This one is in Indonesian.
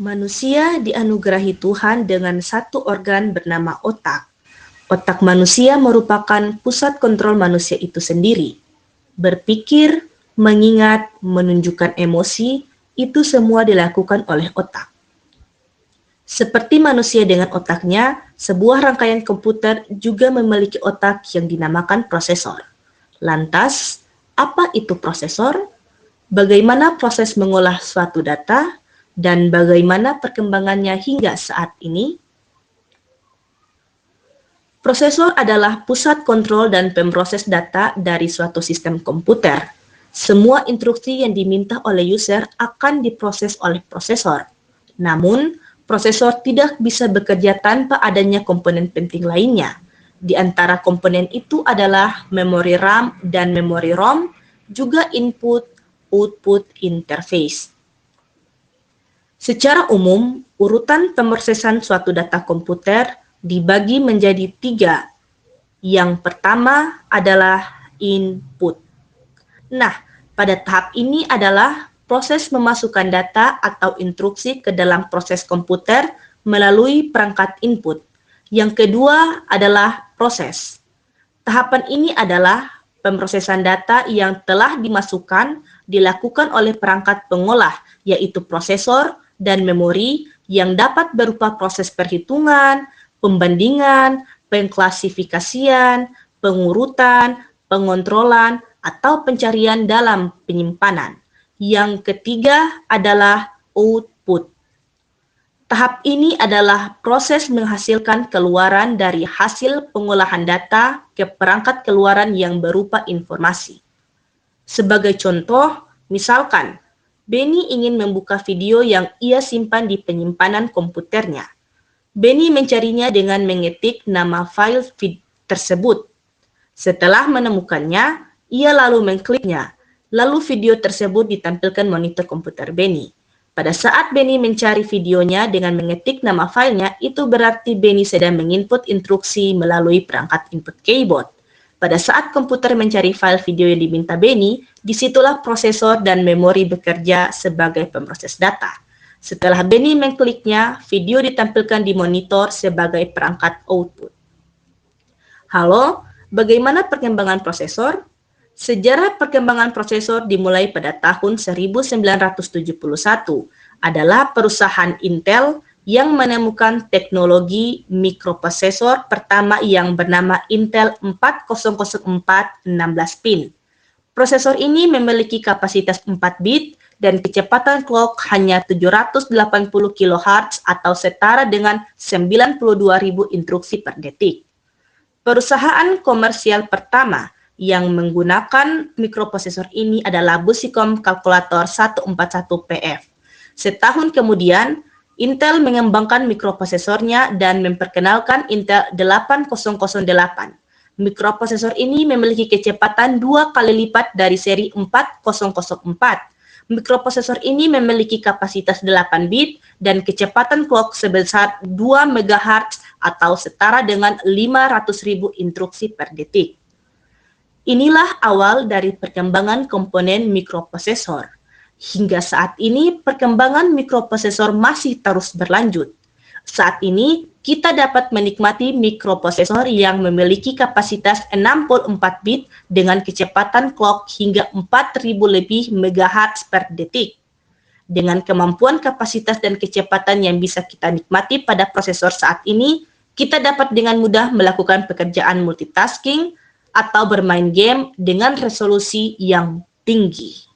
Manusia dianugerahi Tuhan dengan satu organ bernama otak. Otak manusia merupakan pusat kontrol manusia itu sendiri. Berpikir, mengingat, menunjukkan emosi, itu semua dilakukan oleh otak. Seperti manusia dengan otaknya, sebuah rangkaian komputer juga memiliki otak yang dinamakan prosesor. Lantas, apa itu prosesor? Bagaimana proses mengolah suatu data? Dan bagaimana perkembangannya hingga saat ini? Prosesor adalah pusat kontrol dan pemroses data dari suatu sistem komputer. Semua instruksi yang diminta oleh user akan diproses oleh prosesor. Namun, prosesor tidak bisa bekerja tanpa adanya komponen penting lainnya. Di antara komponen itu adalah memori RAM dan memori ROM, juga input-output interface. Secara umum, urutan pemrosesan suatu data komputer dibagi menjadi 3. Yang pertama adalah input. Nah, pada tahap ini adalah proses memasukkan data atau instruksi ke dalam proses komputer melalui perangkat input. Yang kedua adalah proses. Tahapan ini adalah pemrosesan data yang telah dilakukan oleh perangkat pengolah, yaitu prosesor dan memori yang dapat berupa proses perhitungan, pembandingan, pengklasifikasian, pengurutan, pengontrolan, atau pencarian dalam penyimpanan. Yang ketiga adalah output. Tahap ini adalah proses menghasilkan keluaran dari hasil pengolahan data ke perangkat keluaran yang berupa informasi. Sebagai contoh, misalkan, Benny ingin membuka video yang ia simpan di penyimpanan komputernya. Benny mencarinya dengan mengetik nama file tersebut. Setelah menemukannya, ia lalu mengkliknya. Lalu video tersebut ditampilkan monitor komputer Benny. Pada saat Benny mencari videonya dengan mengetik nama filenya, itu berarti Benny sedang menginput instruksi melalui perangkat input keyboard. Pada saat komputer mencari file video yang diminta Benny, disitulah prosesor dan memori bekerja sebagai pemroses data. Setelah Benny mengkliknya, video ditampilkan di monitor sebagai perangkat output. Halo, bagaimana perkembangan prosesor? Sejarah perkembangan prosesor dimulai pada tahun 1971. Adalah perusahaan Intel yang menemukan teknologi mikroprosesor pertama yang bernama Intel 4004 16 pin. Prosesor ini memiliki kapasitas 4 bit dan kecepatan clock hanya 780 kHz atau setara dengan 92.000 instruksi per detik. Perusahaan komersial pertama yang menggunakan mikroprosesor ini adalah Busicom Calculator 141PF. Setahun kemudian, Intel mengembangkan mikroprosesornya dan memperkenalkan Intel 8008. Mikroprosesor ini memiliki kecepatan 2 kali lipat dari seri 4004. Mikroprosesor ini memiliki kapasitas 8 bit dan kecepatan clock sebesar 2 MHz atau setara dengan 500.000 instruksi per detik. Inilah awal dari perkembangan komponen mikroprosesor. Hingga saat ini, perkembangan mikroprosesor masih terus berlanjut. Saat ini, kita dapat menikmati mikroprosesor yang memiliki kapasitas 64 bit dengan kecepatan clock hingga 4000 lebih MHz per detik. Dengan kemampuan kapasitas dan kecepatan yang bisa kita nikmati pada prosesor saat ini, kita dapat dengan mudah melakukan pekerjaan multitasking atau bermain game dengan resolusi yang tinggi.